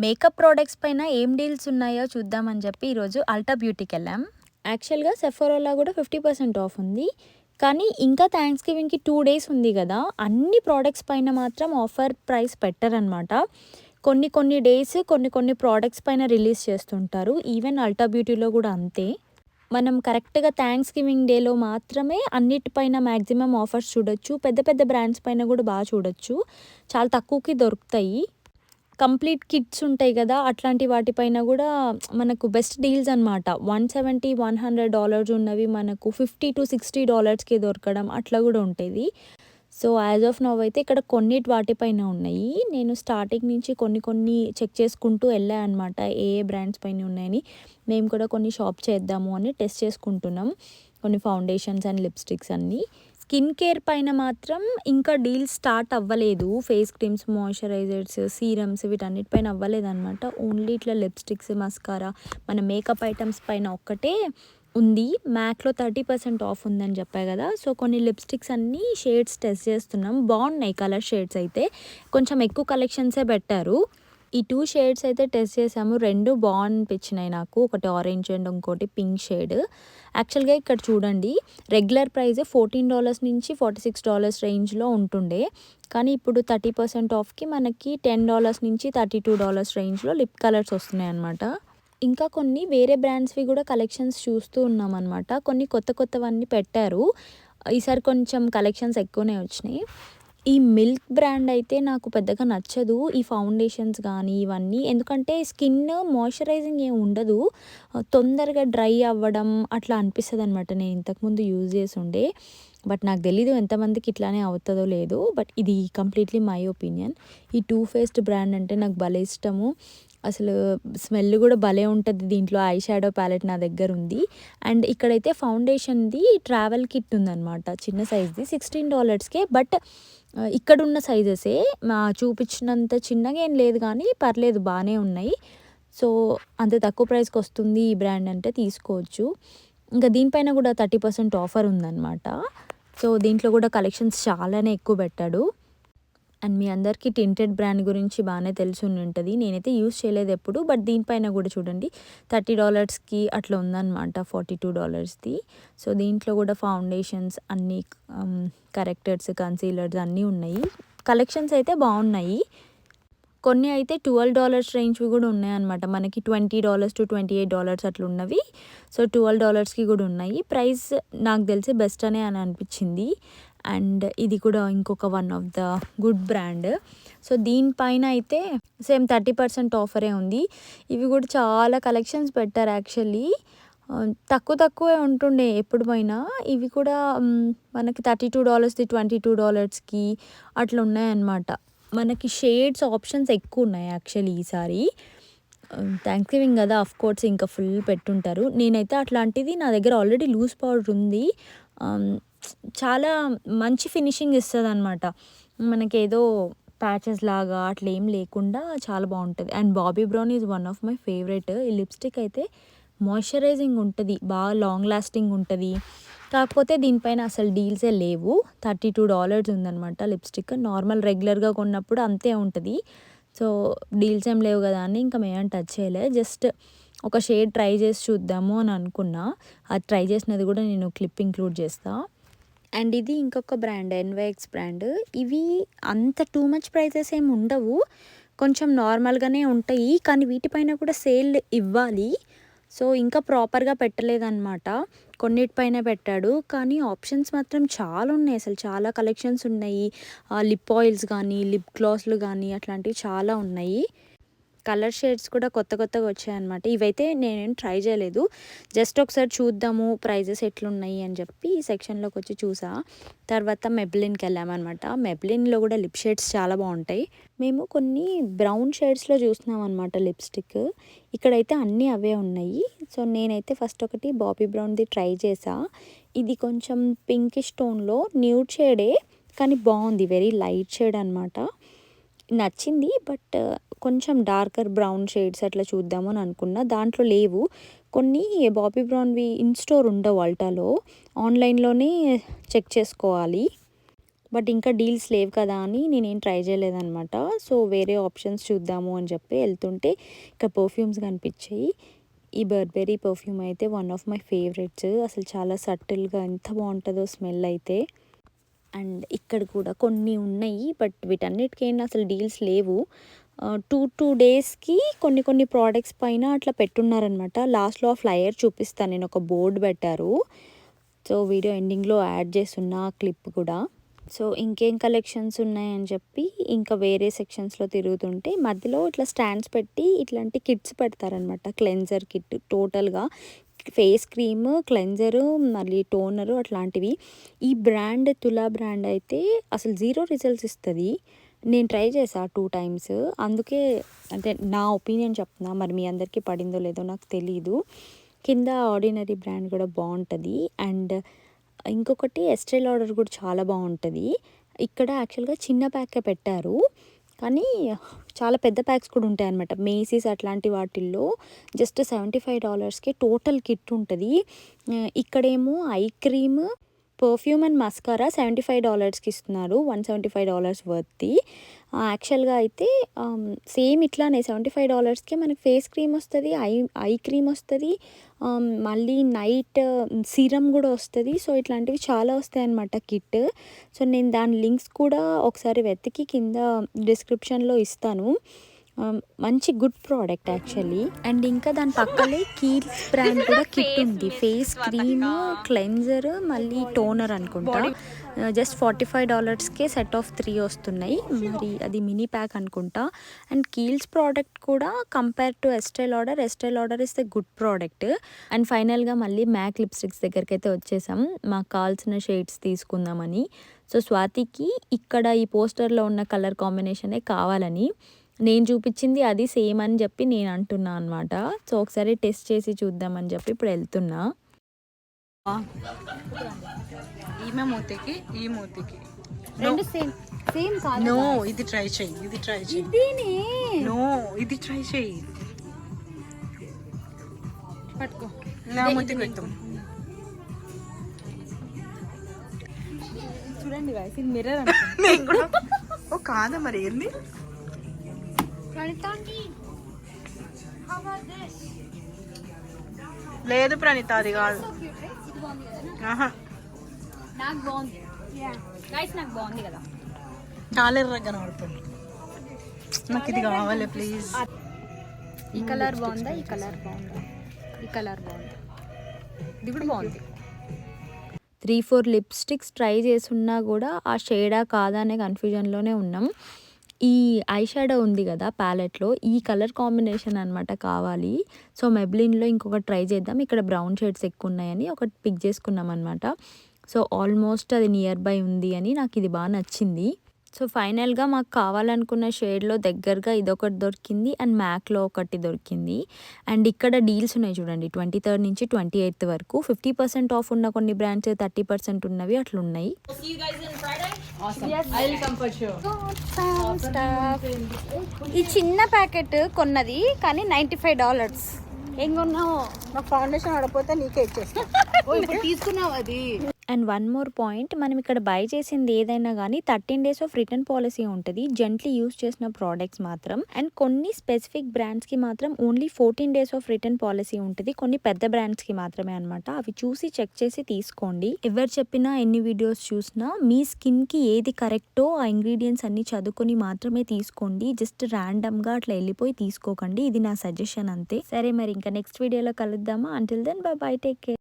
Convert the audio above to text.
Makeup products పైన ఏం deals ఉన్నాయో చూద్దామని చెప్పి ఈరోజు అల్టా బ్యూటీకెళ్ళాం. యాక్చువల్‌గా సెఫోరాలో కూడా 50% ఆఫ్ ఉంది. కానీ ఇంకా థాంక్స్ గివింగ్‌కి 2 డేస్ ఉంది గదా! అన్ని ప్రోడక్ట్స్ పైన మాత్రం ఆఫర్ ప్రైస్ పెట్టరనమాట. కొన్ని కొన్ని డేస్ కొన్ని ప్రోడక్ట్స్ పైన రిలీజ్ చేస్తుంటారు. ఈవెన్ అల్టా బ్యూటీలో కూడా అంతే. మనం కరెక్ట్‌గా థాంక్స్ గివింగ్ డేలో మాత్రమే అన్నిటిపైన మాక్సిమం ఆఫర్స్ చూడొచ్చు. పెద్ద పెద్ద బ్రాండ్స్ పైన కూడా చూడొచ్చు. చాలా తక్కువకి దొరుకుతాయి. కంప్లీట్ కిట్స్ ఉంటాయి గదా! అట్లాంటి వాటిపైన గూడా మనకు బెస్ట్ డీల్స్ అనమాట. $170, $100 ఉన్నవి మనకు $50-60కే దొరకడం అట్లా గూడా ఉంటది. సో, యాజ్ ఆఫ్ నౌ అయితే ఇక్కడ కొన్నిటి వాటిపైన ఉన్నాయి. నేను స్టార్టింగ్ నుంచి కొన్ని చెక్ చేసుకుంటూ ఎళ్ళా అనమాట. ఏ ఏ బ్రాండ్స్ పైన ఉన్నాయని. మేము కూడా కొన్ని షాప్ చేద్దాము అని టెస్ట్ చేసుకుంటున్నాం. కొన్ని ఫౌండేషన్స్ అండ్ లిప్‌స్టిక్స్ అన్నీ. స్కిన్ కేర్ పైన మాత్రం ఇంకా డీల్స్ స్టార్ట్ అవ్వలేదు. ఫేస్ క్రీమ్స్, మాయిశ్చరైజర్స్, సీరమ్స్ వీటన్నిటిపైన అవ్వలేదనమాట. ఓన్లీ ఇట్లా లిప్‌స్టిక్స్, మస్కారా, మన మేకప్ ఐటమ్స్ పైన ఒక్కటే ఉంది. మ్యాక్‌లో 30% ఆఫ్ ఉందని చెప్పా గదా! సో, కొన్ని లిప్‌స్టిక్స్ అన్నీ షేడ్స్ టెస్ట్ చేస్తున్నాం. బాగున్నాయి కలర్ షేడ్స్ అయితే. కొంచెం ఎక్కువ కలెక్షన్సే పెట్టారు. ఈ 2 షేడ్స్ అయితే టెస్ట్ చేసాము. 2 బాగనిపించినాయి నాకు. ఒకటి ఆరెంజ్ అండ్ ఇంకోటి పింక్ షేడ్. యాక్చువల్‌గా ఇక్కడ చూడండి, రెగ్యులర్ ప్రైస్ $14 నుంచి $46 రేంజ్‌లో ఉంటుండే. కానీ ఇప్పుడు 30% ఆఫ్‌కి మనకి $10 నుంచి $32 రేంజ్‌లో లిప్ కలర్స్ వస్తున్నాయన్నమాట. ఇంకా కొన్ని వేరే బ్రాండ్స్‌వి కూడా కలెక్షన్స్ చూస్తూ ఉన్నామన్నమాట. కొన్ని కొత్తవన్నీ పెట్టారు. ఈసారి కొంచెం కలెక్షన్స్ ఎక్కువనే వచ్చినాయి. ఈ మిల్క్ బ్రాండ్ అయితే నాకు పెద్దగా నచ్చదు. ఈ ఫౌండేషన్స్ గానీ ఇవన్నీ. ఎందుకంటే స్కిన్ మాయిశ్చరైజింగ్ ఏమి ఉండదు. తొందరగా డ్రై అవ్వడం అట్లా అనిపిస్తదనమాట. నేను ఇంతకుముందు యూజ్ చేసుండే. బట్ నాకు తెలీదు ఎంతమందికి ఇట్లానే అవుతదో లేదో. బట్ ఇది కంప్లీట్‌లీ మై ఒపీనియన్. ఈ టూ ఫేస్డ్ బ్రాండ్ అంటే నాకు భలే ఇష్టము. అసలు స్మెల్ కూడా భలే ఉంటది. దీంట్లో ఐ షాడో ప్యాలెట్ నా దగ్గరుంది. అండ్ ఇక్కడైతే ఫౌండేషన్‌ది ట్రావెల్ కిట్ ఉందనమాట. చిన్న సైజ్‌ది $16కే. బట్ ఇక్కడున్న సైజెసే చూపించినంత చిన్నగా ఏం లేదు కానీ పర్లేదు బానే ఉన్నాయి. సో, అంత తక్కువ ప్రైస్‌కొస్తుంది ఈ బ్రాండ్ అంటే తీసుకోవచ్చు. ఇంకా దీనిపైన కూడా 30% ఆఫర్ ఉందనమాట. సో, దీంట్లో కూడా కలెక్షన్స్ చాలానే ఎక్కువ పెట్టాడు. అండ్ మీ అందరికీ టింటెడ్ బ్రాండ్ గురించి బాగానే తెలిసి ఉంటది. నేనైతే యూజ్ చేయలేదు ఎప్పుడు. బట్ దీనిపైన కూడా చూడండి $30కి అట్లా ఉందన్నమాట. $42ది. సో, దీంట్లో కూడా ఫౌండేషన్స్ అన్నీ కరెక్టర్స్, కన్సీలర్స్ అన్నీ ఉన్నాయి. కలెక్షన్స్ అయితే బాగున్నాయి. కొన్ని అయితే $12 రేంజ్‌వి కూడా ఉన్నాయన్నమాట. మనకి $20-28 అట్లా ఉన్నవి. సో, $12కి కూడా ఉన్నాయి. ప్రైస్ నాకు తెలిసి బెస్ట్ అని అనిపించింది. అండ్ ఇది కూడా ఇంకొక one of the good brand. So, దీనిపైన అయితే సేమ్ 30% ఆఫరే ఉంది. ఇవి కూడా చాలా కలెక్షన్స్ పెట్టారు యాక్చువల్లీ. తక్కువే ఉంటుండే ఎప్పుడు పోయినా. ఇవి కూడా మనకి $32ది, $22కి అట్లా ఉన్నాయన్నమాట. మనకి షేడ్స్ ఆప్షన్స్ ఎక్కువ ఉన్నాయి యాక్చువల్లీ ఈసారి. థాంక్స్ గివింగ్ కదా! ఆఫ్‌కోర్స్ ఇంకా ఫుల్ పెట్టుంటారు. నేనైతే అట్లాంటిది నా దగ్గర ఆల్రెడీ లూజ్ పౌడర్ ఉంది. చాలా మంచి ఫినిషింగ్ ఇస్తదనమాట. మనకేదో ప్యాచెస్ లాగా అట్లా ఏం లేకుండా చాలా బాగుంటది. And Bobby brown is one of my favourite. ఈ లిప్‌స్టిక్ అయితే మాయిశ్చరైజింగ్ ఉంటది. బాగా లాంగ్ లాస్టింగ్ ఉంటది. కాకపోతే దీనిపైన అసలు డీల్సే లేవు. $32 ఉందనమాట లిప్‌స్టిక్. నార్మల్ రెగ్యులర్‌గా కొన్నప్పుడు అంతే ఉంటది. సో, డీల్స్ ఏం లేవు కదా అని ఇంకా మేమేం టచ్ చేయలే. జస్ట్ ఒక షేడ్ ట్రై చేసి చూద్దాము అని అనుకున్నా. అది ట్రై చేసినది కూడా నేను క్లిప్ ఇంక్లూడ్ చేస్తా. అండ్ ఇది ఇంకొక బ్రాండ్ ఎన్‌వైఎక్స్ బ్రాండ్. ఇవి అంత టూ మచ్ ప్రైజెస్ ఏమి ఉండవు. కొంచెం నార్మల్‌గానే ఉంటాయి. కానీ వీటిపైన కూడా సేల్ ఇవ్వాలి. సో, ఇంకా ప్రాపర్‌గా పెట్టలేదనమాట. కొన్నిటిపైన పెట్టాడు. కానీ ఆప్షన్స్ మాత్రం చాలా ఉన్నాయి. అసలు చాలా కలెక్షన్స్ ఉన్నాయి. లిప్ ఆయిల్స్ కానీ, లిప్ గ్లాస్‌లు కానీ అట్లాంటివి చాలా ఉన్నాయి. కలర్ షేడ్స్ కూడా కొత్తగా వచ్చాయన్నమాట. ఇవైతే నేనేం ట్రై చేయలేదు. జస్ట్ ఒకసారి చూద్దాము ప్రైజెస్ ఎట్లున్నాయి అని చెప్పి ఈ సెక్షన్‌లోకి వచ్చి చూసా. తర్వాత మెబ్లిన్‌కి వెళ్ళామన్నమాట. మెబ్లిన్‌లో కూడా లిప్ షేడ్స్ చాలా బాగుంటాయి. మేము కొన్ని బ్రౌన్ షేడ్స్‌లో చూస్తున్నాం అనమాట లిప్‌స్టిక్. ఇక్కడైతే అన్నీ అవే ఉన్నాయి. సో, నేనైతే ఫస్ట్ ఒకటి బాబీ బ్రౌన్‌ది ట్రై చేసా. ఇది కొంచెం పింకిష్ టోన్‌లో న్యూడ్ షేడే కానీ బాగుంది. వెరీ లైట్ షేడ్ అనమాట. నచ్చింది. బట్ కొంచెం డార్కర్ బ్రౌన్ షేడ్స్ అట్లా చూద్దాము అని అనుకున్నా. దాంట్లో లేవు. కొన్ని బాబీ బ్రౌన్‌వి ఇన్ స్టోర్ ఉండవు అల్టాలో. ఆన్‌లైన్‌లోనే చెక్ చేసుకోవాలి. బట్ ఇంకా డీల్స్ లేవు కదా అని నేనేం ట్రై చేయలేదనమాట. సో వేరే ఆప్షన్స్ చూద్దాము అని చెప్పి వెళ్తుంటే ఇక్కడ పర్ఫ్యూమ్స్ కనిపించాయి. ఈ బర్బెరీ పర్ఫ్యూమ్ అయితే వన్ ఆఫ్ మై ఫేవరెట్స్. అసలు చాలా సటిల్గా ఎంత బాగుంటుందో స్మెల్ అయితే. అండ్ ఇక్కడ కూడా కొన్ని ఉన్నాయి, బట్ వీటన్నిటికైనా అసలు డీల్స్ లేవు. 2 డేస్కి కొన్ని ప్రోడక్ట్స్ పైన అట్లా పెట్టున్నారనమాట. లాస్ట్లో ఫ్లయర్ చూపిస్తాను నేను, ఒక బోర్డు పెట్టారు. సో వీడియో ఎండింగ్లో యాడ్ చేస్తున్న క్లిప్ కూడా. సో ఇంకేం కలెక్షన్స్ ఉన్నాయని చెప్పి ఇంకా వేరే సెక్షన్స్లో తిరుగుతుంటే మధ్యలో ఇట్లా స్టాండ్స్ పెట్టి ఇట్లాంటి కిట్స్ పెడతారనమాట. క్లెన్జర్ కిట్ టోటల్గా, ఫేస్ క్రీమ్, క్లెన్జరు, మళ్ళీ టోనరు అట్లాంటివి. ఈ బ్రాండ్ తులా బ్రాండ్ అయితే అసలు 0 రిజల్ట్స్ ఇస్తుంది. నేను ట్రై చేసా 2 టైమ్స్. అందుకే అంటే నా ఒపీనియన్ చెప్తున్నా, మరి మీ అందరికీ పడిందో లేదో నాకు తెలీదు. కింద ఆర్డినరీ బ్రాండ్ కూడా బాగుంటుంది. అండ్ ఇంకొకటి ఎస్ట్రే లాడర్ కూడా చాలా బాగుంటుంది. ఇక్కడ యాక్చువల్గా చిన్న ప్యాకే పెట్టారు, కానీ చాలా పెద్ద ప్యాక్స్ కూడా ఉంటాయి అన్నమాట. మేసీస్ అట్లాంటి వాటిల్లో జస్ట్ $75కి టోటల్ కిట్ ఉంటుంది. ఇక్కడేమో eye cream, perfume and mascara $75కి ఇస్తున్నారు, $175 వర్త్ది. యాక్చువల్గా అయితే సేమ్ ఇట్లానే $75కే మనకి ఫేస్ క్రీమ్ వస్తుంది, ఐ క్రీమ్ వస్తుంది, మళ్ళీ నైట్ సీరం కూడా వస్తుంది. సో ఇట్లాంటివి చాలా వస్తాయి అన్నమాట కిట్. సో నేను దాని లింక్స్ కూడా ఒకసారి వెతికి కింద డిస్క్రిప్షన్లో ఇస్తాను. మంచి గుడ్ ప్రోడక్ట్ యాక్చువల్లీ. అండ్ ఇంకా దాని పక్కనే కీల్స్ బ్రాండ్ కూడా కిట్ ఉంది. ఫేస్ క్రీమ్, క్లెన్జర్, మళ్ళీ టోనర్ అనుకుంటా. జస్ట్ $45కే సెట్ ఆఫ్ 3 వస్తున్నాయి. మరి అది మినీ ప్యాక్ అనుకుంటా. అండ్ కీల్స్ ప్రోడక్ట్ కూడా compare to astray ladder is the good product. And ఫైనల్గా మళ్ళీ మ్యాక్ లిప్స్టిక్స్ దగ్గరికి అయితే వచ్చేసాం, మాకు కావాల్సిన షేడ్స్ తీసుకుందామని. సో స్వాతికి ఇక్కడ ఈ పోస్టర్లో ఉన్న కలర్ కాంబినేషనే కావాలని, నేను చూపించింది అది సేమ్ అని చెప్పి నేను అంటున్నా అనమాట. సో ఒకసారి టెస్ట్ చేసి చూద్దామని చెప్పి ఇప్పుడు వెళ్తున్నా. ఈమె మూతికి ఈ మూతికి రెండు సేమ్ సేమ్ కాదు. నో, ఇది ట్రై చేయి, ఇది ట్రై చేయి. నో, ఇది ట్రై చేయి. పట్టుకో, నా మూతికి పెట్టు. చూడండి గాయ్స్, ఇది మిర్రర్ నేను కూడా ఓ కాదా మరి ఏంది? లేదు ప్రణీత, అది కాదు. నాకు బాగుంది గైస్, నాకు బాగుంది కదా. చాలా ఎర్రగా కనబడుతుంది నాకు. ఇది కావాలి ప్లీజ్. ఈ కలర్ బాగుందా, ఈ కలర్ బాగుందా, ఈ కలర్ బాగుందా, ఇది కూడా బాగుంది. 3-4 లిప్స్టిక్స్ ట్రై చేస్తున్నా కూడా ఆ షేడా కాదా అనే కన్ఫ్యూజన్లోనే ఉన్నాం. ఈ ఐ షాడో ఉంది కదా ప్యాలెట్లో, ఈ కలర్ కాంబినేషన్ అనమాట కావాలి. సో మెబ్లిన్లో ఇంకొకటి ట్రై చేద్దాం. ఇక్కడ బ్రౌన్ షేడ్స్ ఎక్కువ ఉన్నాయని ఒకటి పిక్ చేసుకున్నాం అనమాట. సో ఆల్మోస్ట్ అది నియర్ బై ఉంది అని నాకు ఇది బాగా నచ్చింది. సో ఫైనల్గా మాకు కావాలనుకున్న షేడ్లో దగ్గరగా ఇదొకటి దొరికింది, అండ్ మ్యాక్లో ఒకటి దొరికింది. అండ్ ఇక్కడ డీల్స్ ఉన్నాయి చూడండి, 23rd నుంచి 28th వరకు 50% ఆఫ్ ఉన్న కొన్ని బ్రాండ్స్, 30% ఉన్నవి అట్లా ఉన్నాయి. ఈ చిన్న ప్యాకెట్ కొన్నది కానీ $95. ఏం కొన్నావు? నా ఫౌండేషన్ ఆడపోతే నీకే ఇచ్చేస్తా. తీసుకున్నావు అది. అండ్ వన్ మోర్ పాయింట్, మనం ఇక్కడ బై చేసింది ఏదైనా కానీ 13 days ఆఫ్ రిటర్న్ పాలసీ ఉంటుంది, జెంట్లీ యూస్ చేసిన ప్రోడక్ట్స్ మాత్రం. అండ్ కొన్ని స్పెసిఫిక్ బ్రాండ్స్కి మాత్రం only 14 days of return policy ఉంటుంది, కొన్ని పెద్ద బ్రాండ్స్కి మాత్రమే అనమాట. అవి చూసి చెక్ చేసి తీసుకోండి. ఎవరు చెప్పినా ఎన్ని వీడియోస్ చూసినా మీ స్కిన్కి ఏది కరెక్టో ఆ ఇంగ్రీడియంట్స్ అన్ని చదువుకొని మాత్రమే తీసుకోండి. జస్ట్ ర్యాండమ్గా అట్లా వెళ్ళిపోయి తీసుకోకండి. ఇది నా సజెషన్ అంతే. సరే మరి ఇంకా నెక్స్ట్ వీడియోలో కలుద్దామా. Until then bye, take care.